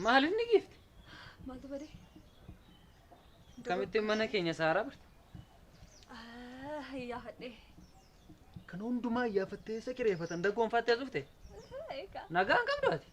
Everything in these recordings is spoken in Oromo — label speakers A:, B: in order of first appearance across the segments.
A: maal inni giifte
B: maaltu bade
A: kamitti mana keenya saaraa birte
B: iyyaafadhe
A: kan hundumaa iyyaafattee isa kireeffatan dagoonfattee dhufte nagaan qabdu ati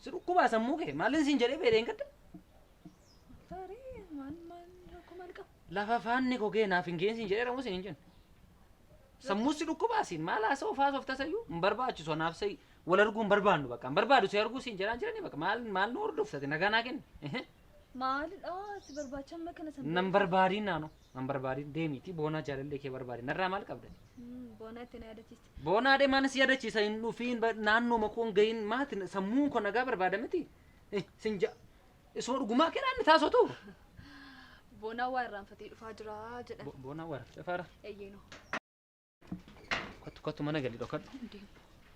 A: si dhukkubaa sammuu kee maaliin siin jedhee beedeen gadda
B: tarii maal rakkumaan qaba
A: lafa faanni koo kee naaf hin geensiin jedhee ramus hin jennu sammuu si dhukkubaa siin maal haasa'u faasoof tasayyuu hin barbaachisu naaf sa'i wal arguun barbaannu bakka hin barbaadu si arguu siin jedhaan jiranii bakka maal nu hordoftate nagaa naa kenni
B: maalidha si barbaachan makana san
A: nan barbaadiin naano nan barbaadiin deemiti boonaa jaalallee kee barbaadiin narraa maal qabdani
B: boonaa itti na yaadachiiste
A: boonaa deemaan si yaadachiisa hin dhufiin naannoo makoon gahin maatin sammuun koo nagaa barbaada miti sinja isuma dhugumaa kenaan taasotu
B: boonaa waa irraanfatee dhufaa jira jedhan
A: boonaa waa dhafaara
B: eeyyeno
A: kottu mana galii dhokadhu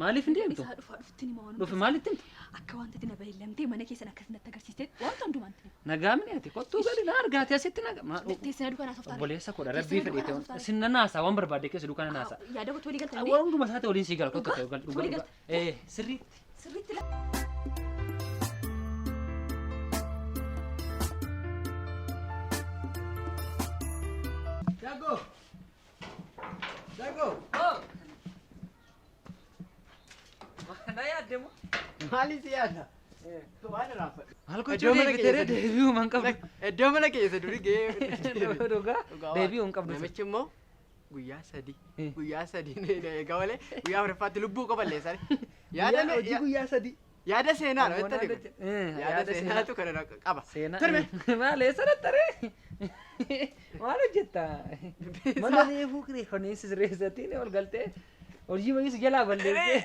A: maaliif hin deemtu
B: isaa dhuftini maa waan
A: dhufi maalitti
B: akka wanta tina beellamtee mana keessan akkasitti agarsiistee wanta hundumaan tina
A: nagaa miniati kottuu gadi na argaati asitti nagaa
B: teessina dukkana haasoftaa
A: obboleessa kodha rabbii fedheete sinna naasaa waan barbaadde keessa dukkana naasaa
B: yaada kottu walii galtanii
A: waan hunduma isaati waliin sii gala kottu dhugaa sirriitti Dago Naya demo.
C: Mali siada. Waan rafa.
A: Halko chode bitere deebi'u man qabdu.
C: Iddoo mana keessa duri gee.
A: Dhugaa deebi'u hin qabdu.
C: Namichi immoo guyyaa sadii egaa malee guyyaa afuraffaatti lubbuu qoballeessani. Yaada hojii guyyaa sadii. Yaada seenaa dha jettani. Yaada seenaatu kana qaba.
A: Turme. Maal eessarrattaree? Maal hojjetta? Mana reefuu kireeffaneessis reessatiin ol galtee. Hojii wayis jalaa balleessee.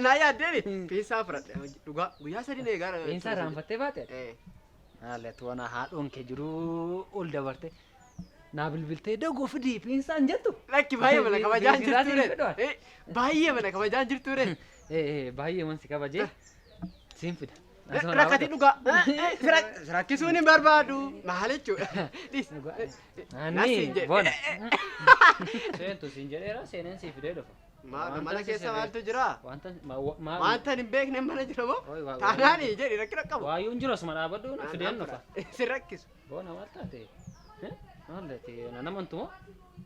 C: Naa yaaddeeni piisaa fudhadhe dhugaa guyyaa sadii na eegaa.
A: Piisaa raanfattee baate? Haalatu wana haadhoon kee jiruu ol dabarte. Naa bilbiltee dagoo fidii piisaan jettu.
C: Lakki baay'ee mana kabajaan jirtuure. Baay'ee mana kabajaan jirtuure.
A: Baay'ee wansi kabajee siin fida.
C: Rakkati dhugaa. Rakkisuun hin barbaadu. Maal jechuudha?
A: Ani bona. Seentu siin jedheera seeneen sii fidee dhufa.
C: Mana keessa maaltu jira? Wanta hin beekne mana jira moo?
A: Taanaani
C: Taanaanii jedhi rakkina qabu.
A: Waayyuun jiru asuma dhaabadhu fideen dhufa.
C: Si rakkisu.
A: Bona maal taate? Maallati namantumoo?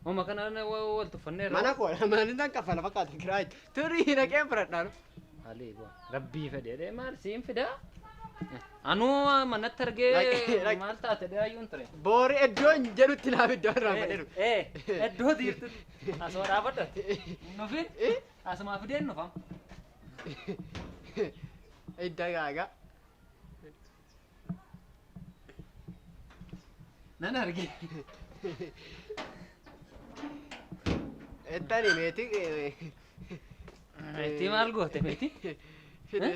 A: Oma kana wal tuffanneerra.
C: Mana koo manni tan kafala fakkaata kiraayi. Turii dhaqee fudhadhaan.
A: Ali gua rabbii fedhe maal siin fidaa? Anuu manatti argee maal taate ayyuun ture.
C: Boori iddoo hin jedhutti naaf iddoo irraa fedheeru.
A: Iddoo diirtu asuma dhaabadhu. Nufin asuma fideen nufam.
C: Idda gaagaa.
A: Nan arge.
C: Ettani meeti.
A: Meeti maal goote meeti?
C: Fide.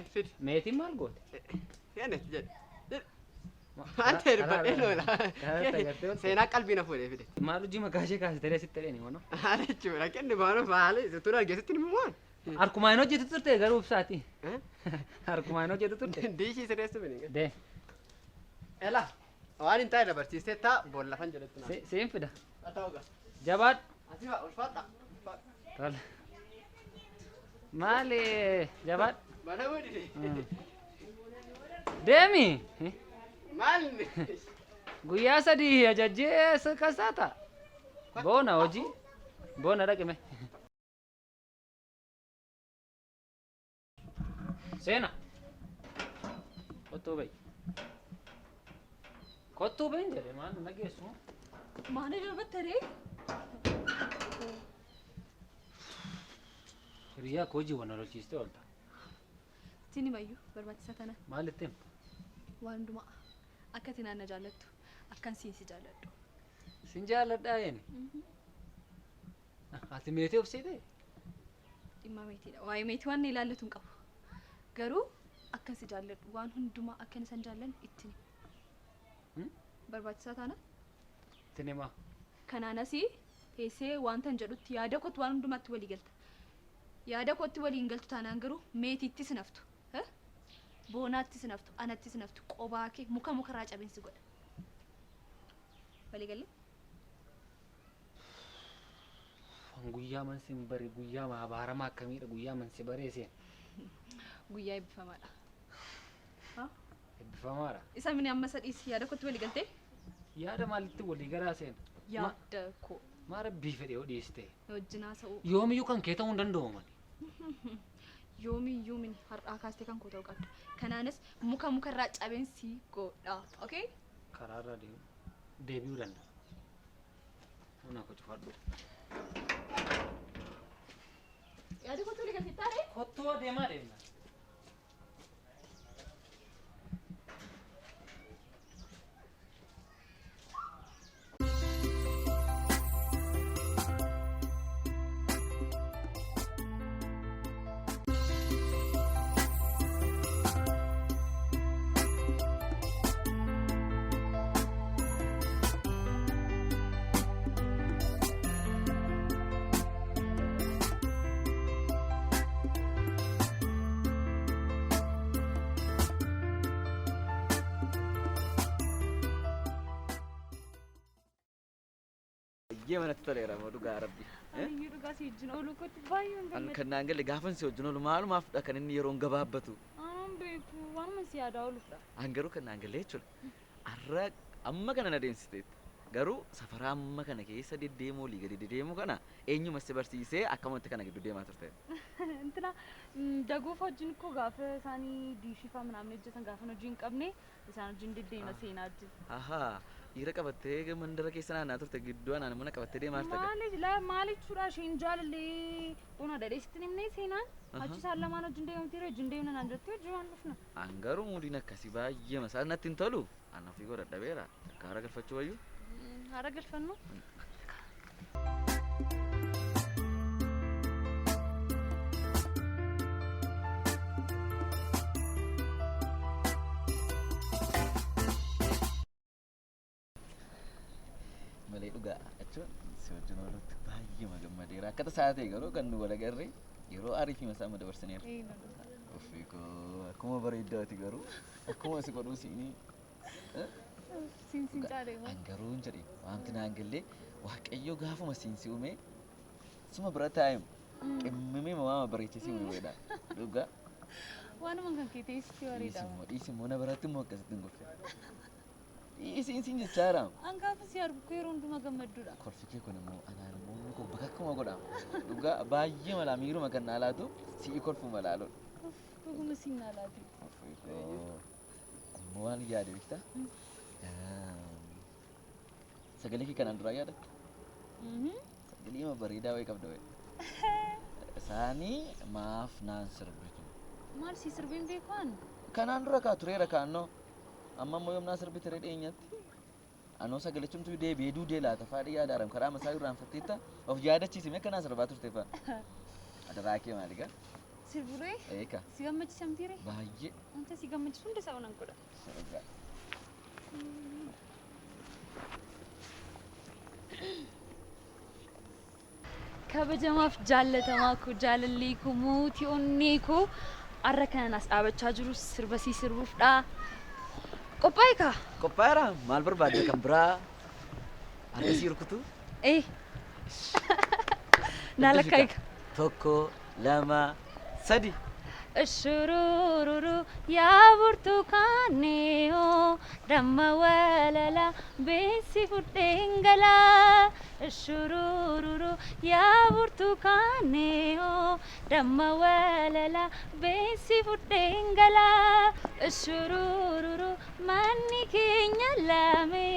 A: Meeti maal goote?
C: Yaani jedhe. Ante erbadhee loola. Seenaa qalbii na fuudhee fide.
A: Maal hojii maqaa ishee kaasitee asitti ta'een immoo.
C: Haala jechuudha kenni baanoo maali tura geessitti ni mu'aan.
A: Harkumaa hin hojjetu turte garuu ibsaati. Harkumaa hin hojjetu turte.
C: Diishii sirreessu bini.
A: Dee.
C: Ela waan hin taa'e dabarsiistee taa boolla fan jedhetti naa.
A: Seen fida.
C: Haa ta'u gaa.
A: Jabaad.
C: Asii waa ulfaadha.
A: Tola. Maali jabaad.
C: Mana boodide.
A: Deemi.
C: Maalni.
A: Guyyaa sadii ajajjee kasaata. Boona hojii. Boona dhaqime. Seena. Kottuu ba'i. Kottuu ba'i jedhe maal nageessu.
B: maana jabbattaree
A: Hiriyaa koo hojii wana lolchiistee oolta.
B: tini mayyuu barbaachisa tana
A: Maal ittiin?
B: waan hundumaa akka ati naanna jaallattu akkan siin si jaalladhu.
A: Sin jaalladhaa yeeni. Ati meetii obsiitee?
B: Dhimma meetiidha. Waa'ee meetii waan ilaallatu hin qabu. Garuu akkan si jaalladhu waan hundumaa akkan isan jaallan itti barbaachisaa taana.
A: Itti himaa.
B: Kanaanas teessee wanta hin jedhutti yaada kootti waan hundumaatti walii galta. Yaada kootti waliin galtu taanaan garuu meetiittis naftu. Boonaattis naftu, anattis naftu, qobaa kee muka mukarraa cabinsi godha. Walii galee?
A: Guyyaa man sin bare guyyaa maabaramaa akkamiidha guyyaa man si bareeseen.
B: Guyyaa eebbifamaadha.
A: Eebbifamaadha.
B: Isa mini amma sadhiis yaada kootti walii galtee?
A: Yaada maalitti walii garaa seena?
B: Yaada koo.
A: Maa rabbii fedhee dhiiste?
B: Wajjinaa sa'uu.
A: Yoomiyyuu kan kee ta'uu hin danda'u mani.
B: Yoomiyyuu mini har'aa kaastee kan koo ta'uu qabda. Kanaanis mukarraa cabeensi godha. Okay?
A: Karaarra deebi'uu danda'a. Humna koo cufadhu.
B: Yaada kootti walii galtee taa'ee?
A: Kottoo deemaa deemna.
D: Mana toleera mau dhugaa rabbi.
B: Ani dhugaa si wajjin ooluu kootti baay'ee hin
D: An kan naangalle gaafan si wajjin oolu maalumaaf dha kan inni yeroon gabaabbatu.
B: Anaan beeku waanuma si yaadaa ooluudha.
D: An garuu kan naangalle jechuudha. Arra amma kana na deemsiteetti. Garuu safara amma kana keessa deddeemuu olii gadi deddeemuu kana eenyuma si barsiisee akkamatti kana gidduu deemaa turte.
B: Intina daguuf wajjin koo gaafa isaanii diishifaa minaamin hojjetan gaafa hojii hin qabne isaan wajjin deddeema seenaa wajjin.
D: Ahaa. Ira qabattee mandara keessa naannaa turte gidduu anaan mana qabattee deemaa turte.
B: Maalichuudha isheen jaalallee ona dhadheessitti nimnee seenaan achi isaan lamaan wajjin deemamtiire wajjin deemna naan jettee wajjin waan dhufna.
D: An garuu mudiin akkasii baay'ee masaa natti hin tolu. An ofii godha dhabeera. Akka haara galfachuu wayyuu.
B: Haara galfannu.
D: Malee dhugaa jechuun si wajjin oolutti baay'ee magammadeera. Akka tasaa ta'e garuu kan nu wal agarre yeroo aarii fi masaa madabarsaneera. Ofii koo akkuma bareeddaati garuu akkuma si godhuu siinii.
B: Siinsiin caalee moo?
D: An garuu hin jedhe wanti naan gallee waaqayyo gaafuma siinsi uume suma bira taa'e qimmimee maama bareechisi uume weedha. Dhugaa.
B: Waanuma kan kee teessisii bareeda.
D: Dhiisimmoo na biratti immoo akkasitti hin gofe. Isiin jechaadha.
B: An gaafa si argu yeroo hundumaa gammadduudha.
D: Kolfikee kun immoo anaan immoo koo bakka akkuma godhama. Dhugaa baay'ee malaa miiruma kan naa laatu si'i kolfu malaa lolu.
B: Dhuguma siin naa laati.
D: Ammoo waan yaade beektaa? Sagalee kee kanaan duraa yaadatta? Sagalee ma bareedaa wayii qabda wayii. Isaanii maaf naan sirbitu.
B: Maal si sirbiin beekaan?
D: Kanaan dura kaa tureera kaannoo. Amma immoo yoom naa sirbite reedha eenyatti? Anoo sagalachumtu deebi'ee duudee laata faadhi yaadaaram karaa masaa irraanfatteetta of yaadachiisime akka naa sirbaa turte fa'a. Adaraa kee maali gaa?
B: Sirburee?
D: Eeka.
B: Si gammachiisamtiire?
D: Baay'ee.
B: Wanta si gammachiisu hunda isaa onan godha. Kabajamaaf jaallatamaa koo jaalallee koo mootii onnee koo har'a kanan as dhaabachaa jiru sirba sii sirbuufdha. Qophaa'e kaa?
D: Qophaa'eera maal barbaadde kan biraa harkasii rukutu?
B: Naa lakkaa'e.
D: Tokko lama sadi.
B: Shurururu ya burtukaaneo damma walala beesi fudhengala. Shurururu ya burtukaaneo damma walala beesi fudhengala. Shurururu manni keenya lame.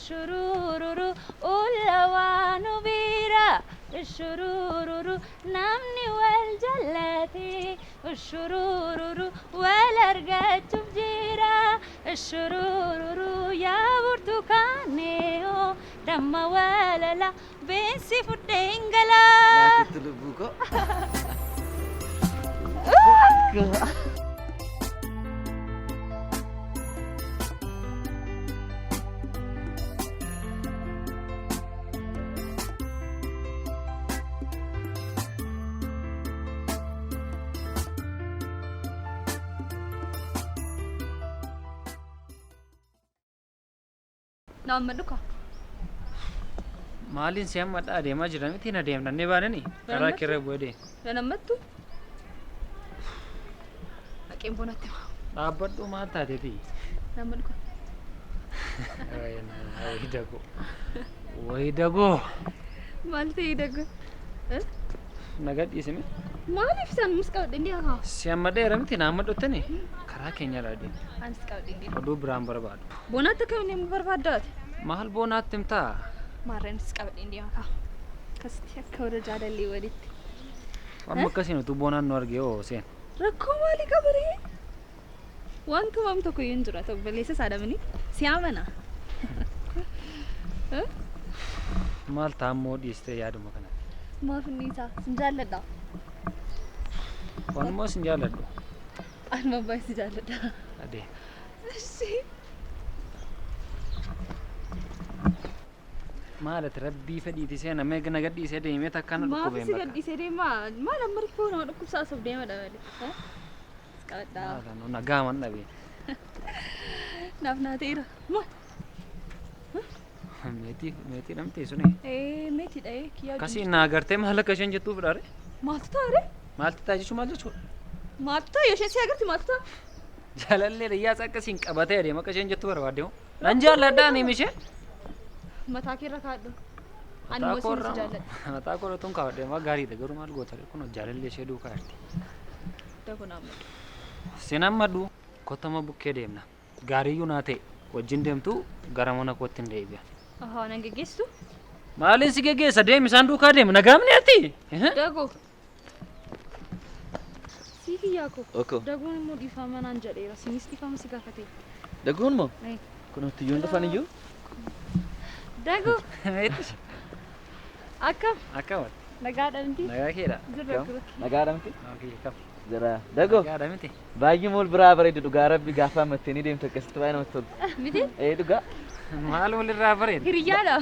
B: Shurururu ulawaanu bira. Shurururu namni wal jallate. Shurururu wal argachuuf jira. Shurururu yaa burtukaaneo damma walala beesi fudhengala.
D: Naakutti lubbuu koo.
B: Nama duka.
A: Maaliin si amma adeemaa jiran miti na deemnee baananii karaa kirra bu'ee.
B: Namattu. Aqeen bonatti.
A: Dhaabbadhu maal taateeti?
B: Namni kun.
A: Wayii dagoo.
B: Maal ta'ee dagu?
A: Nagadhiisime.
B: Maaliif isaan mus qabdee ndi haa?
A: Si amma dheeramti naamma dhottani karaa keenya raadii.
B: Anis qabdee ndi.
A: Oduu biraan barbaadu.
B: Boonaatti akkamiin hin barbaaddaati?
A: Maal boonaatti himtaa?
B: Maarreenis qabdee ndi haa. Akkasitti akka warra jaalallee walitti.
A: Amma akkasiin utuu boonaan nu argee hoo seen.
B: Rakkoo maalii qabaree? Wanti waan tokko hin jira ta'u balleessa saadamanii si amana.
A: Maal taammoo dhiistee yaaduma kana?
B: Maaf inni isaa sin jaalladha.
A: Waanuma sin jaalladhu.
B: Anuma baay'ee si jaalladha.
A: Adee.
B: Eshi.
A: Maalati rabbii fedhiiti seena meeqa nagadhiisee deemee takkana dhukkubeen
B: bakka. Maaf si gadhiisee deemaa maal amma rikkoo nama dhukkubsaasuuf deema dhabale. Qabadhaa.
A: Maala nagaa man dhabee.
B: Naaf naateera. Maal?
A: Meetii namtee suni.
B: Meetii dha'ee kiyyaa.
A: Kasii naa agartee maal akka isheen jettuuf dhaare?
B: Maaltu taa'e?
A: Maaltu ta'a jechuun maal jechuudha?
B: Maaltu taa'e yoo isheen si agarti maaltu ta'a?
A: Jaalallee dhiyyaasa akkasiin qabatee adeema akka isheen jettu barbaadde moo? Nan jaalladhaa ani mishee.
B: Mataa keerra kaadhu. Ani immoo si jaalladha.
A: Mataa koratuun kaawwadhe maa gaariidha garuu maal goota kun jaalallee ishee duukaa jirti.
B: Dako naammadhu.
A: Sin ammadhu kottama bukkee deemna. Gaariiyyuu naa ta'e wajjin deemtu gara mana kootti hin deebi'a.
B: Ahaa nan geggeessu?
A: Maaliin si geggeessa deemi isaan duukaa deemu nagaamni ati?
B: Dago. Si kiyyaa ko.
D: Oko.
B: Dagoon immoo dhiifama naan jedheera. Sinis dhiifama si gaafate.
D: Dagoon moo? Kunuutti iyyuu hin dhufan iyyuu?
B: Dago. Akkam?
A: Akkam?
B: Nagaadha miti?
A: Nagaa keedha.
B: Jirra kura.
D: Nagaadha miti?
A: Okei kam.
D: Jira. Dagoo.
A: Nagaadha miti.
D: Baay'ee mool biraa bareedu dhugaa rabbi gaafa ammattee ni deemtu akkasitti baay'ee namatti tolu.
B: Miti?
D: Dhugaa.
A: Maal walirraa bareedu?
B: Hiriyaadha.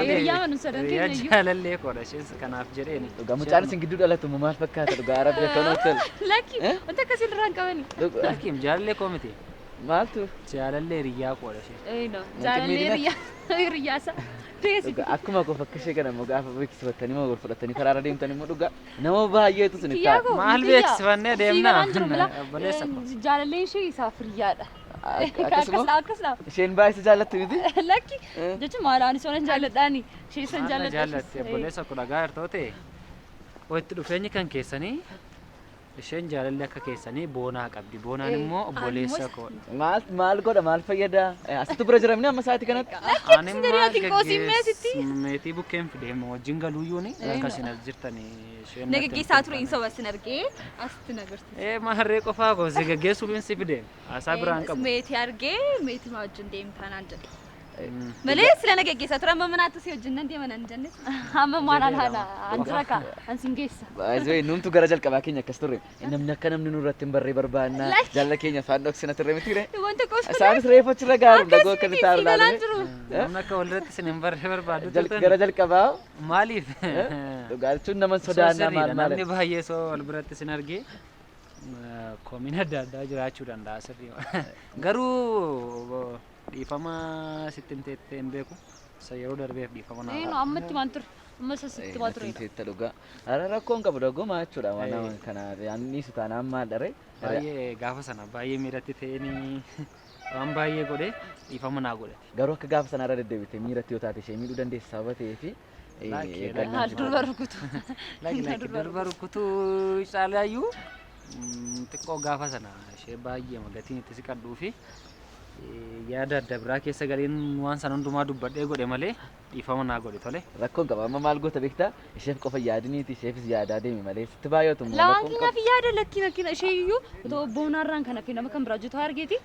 B: Hiriyaa manu sadan keenya
A: iyyuu. Jaalallee koodha isheen kanaaf jedheeni.
D: Dhugaa mucaan isin gidduu dhalatu maal fakkaata dhugaa rabbi akka namatti tolu.
B: Lakki wanta akkasii irraa hin qabani.
A: Lakkiim jaalallee koo miti.
D: Maaltu?
A: Jaalallee hiriyaa koodha isheen.
B: No. Jaalallee hiriyaasa.
D: Akkuma koo fakka ishee kana immoo gaafa beeksifatan moo fudhatanii karaarra deemtan immoo dhugaa nama baay'eetu isin itti
A: maal beeksifannee deemnaa?
B: Obboleessa ko. Jaalallee ishee isaaf hiriyaadha. Akkasuma.
D: Isheen baay'ee si jaallatti miti?
B: Lakki jechuun maalaan isoo nan jaalladhaani. Ishee isaan
A: jaallatti obboleessa ko dhagaa hirtoo ta'e walitti dhufeenyi kan keessanii isheen jaalallee akka keessanii boonaa qabdi. Boonaan immoo obboleessa koodha.
D: Maal godha maal fayyada? Asitti bira jiramni amma sa'aatii kanatti?
A: Ani maal geggeessi meetii bukkeen fideema wajjin galuuyyuuni akkasin as jirtanii isheen
B: geggeessaa ture hin soba sin argee asitti nagarsiisa.
A: Maharree qofaa koo si geggeessuuf hin si fideema haasaa biraan qabu.
B: Meetii argee meetii maa wajjin deemtaa naan jedhe. Malee sila na geggeessaa ture amma manaatti si wajjin nan deema nan jenne amma maal haala anjira ka ansin geessa.
D: Baay'ee numtu gara jalqabaa keenya akkas turre namni akka namni nurratti hin barree barbaannaa jaalala keenya afaan dhoksina turre miti re. Isaanis reefu achirra gaaru dagoo akka isaa ilaalee.
A: Namni akka walirratti sin hin barree barbaadu
D: gara jalqabaa.
A: Maaliif?
D: Dhugaachuun nama sodaannaa maal maal.
A: Namni baay'ee soo wal biratti sin argee koomina adda addaa jiraachuu danda'a sirrii. Garuu dhiifama sittin teettee hin beeku isa yeroo darbeef dhiifama naa
B: ammatti maal ture amma isa sitti maal ture
D: teetta dhugaa ara rakkoon qabu dhagoma jechuudha waan nama kana yaanni su taanaan maal dhare
A: baay'ee gaafa sana baay'ee miiratti ta'anii waan baay'ee godhe dhiifama naa godhe
D: garuu akka gaafa sana irra deddeebite miiratti yoo taate ishee miidhuu dandeessa sababa ta'ee fi
B: durba rukutu
A: lakki durba rukutu caalaayyuu xiqqoo gaafa sana ishee baay'ee magatiin itti siqadhuu fi yaada adda biraa keessa galiin waan san hundumaa dubbadhee godhe malee dhiifama naa godhe tole.
D: Rakkoon qaba amma maal goota beektaa isheef qofa yaadiniiti isheefis yaadaa deemi malee sitti baay'atu
B: immoo rakkoon qaba. Lamaan yaada lakkina ishee iyyuu otoo boonaarraan kana fi nama kan biraa jitu argeeti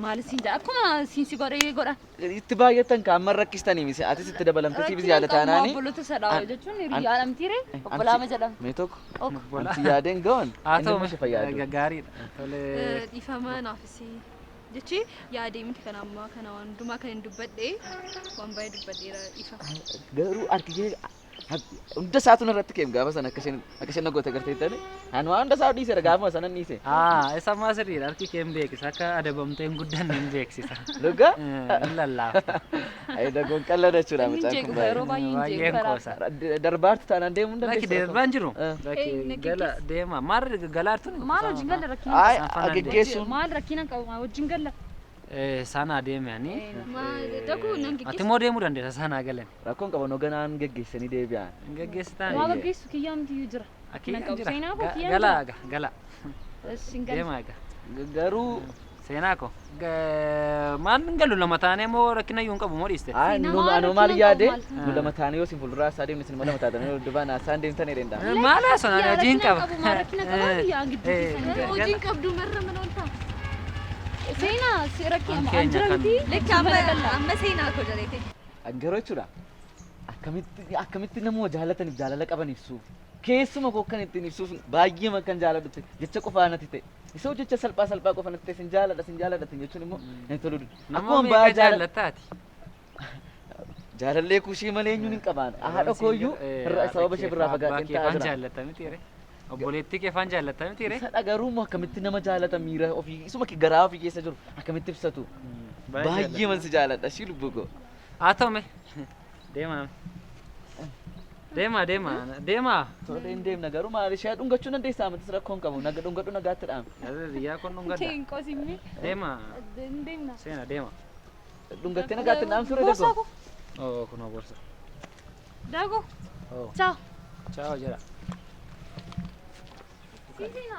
B: maal siin jedha akkuma siin si godhe godha.
D: Itti baay'atan ka amma rakkistanii misi atis itti dabalamtee siifis yaada taanaani.
B: Obboloota sadhaa jechuun hiriyaa dhamtiire obbolaama jedhama.
D: Mee tokko anti yaadeen gawan
A: inni mashi fayyadu. Gaariidha tole.
B: Dhiifama naafisi. Jechi yaadee miti kana ammaa kana waan hundumaa kan hin dubbadhee waan baay'ee dubbadheera ifa.
D: Garuu argitee hunda isaatu narratti keem gaafa sana akka isheen nagoota garteettani ani waan hunda isaa dhiise gaafa sana dhiise
A: isa ammaa sirriidha harki kee hin beeksisa akka adabamtee hin guddanne hin beeksisa
D: dhugaa
A: hin lallaafta
D: ayi dagoon qallada jechuudha mucaan kun
B: yeroo baay'ee hin jeequ karaa
D: darbaartu taanaan deemuu
A: lakki
D: dandeessa
A: darbaan jiru gala deema maal galaartu
B: maal wajjin galla rakkina
D: ay geggeessuun
B: maal rakkina qabu wajjin galla
A: sana deeme ani
B: dagu nan
A: ati moo deemuu dandeessa sana galan
D: rakkoon qaban hoganaan geggeessanii deebi'an
A: geggeessitaan
B: waa gaggeessu kiyyaamti jira
A: gala deema
D: garuu
A: seenaa ko maal galu lama taanee moo rakkina yuun qabu moo dhiiste
D: anu maal yaade nu lama taanee yoo sin fuulduraa isaa deemne sin lama taatanii dubaan asaan deemtan edenda
A: maal asana hojiin qaba
B: rakkina qaba yaa gidduu hojiin qabdu marra mana olta Sena siraki anjirati lekki amma seenaa ko jarete
D: angaroo jechuudha akkamitti namoo jaalataniif jaalala qaban ibsuuf keessuma koo kan ittiin ibsuuf baay'ee makkan jaaladhutte jecha qofaa natti ta'e isa jecha salphaa qofa natti ta'e sin jaaladha jechuun immoo hin tolu
A: akkuma baay'ee jaallataati
D: jaalallee kushii malee eenyuun hin qabaan haadha kooyyuu sababa ishee birraa fagaatee
A: taa'aa jira jaallatami tiire obboleettii kee faan jaallatami tiire
D: isa dhagaruu akkamitti nama jaalata miira ofii isuma garaa ofii keessa jiru akkamitti ibsatu baay'ee man si jaaladha shii lubbuu koo
A: haa ta'ume deema
D: tolee hin deemna garuu maal ishee dhungachuu dandeessaa amantis rakkoon qabu dhungadhu nagaatti dhaam
A: yaa kun dhungadha
B: qosimni
A: deema
B: deemna
A: seena deema
D: dhungattee nagaatti dhaam ture dago
A: kunoo borsa
B: dago ciao
A: ciao jira
B: Sina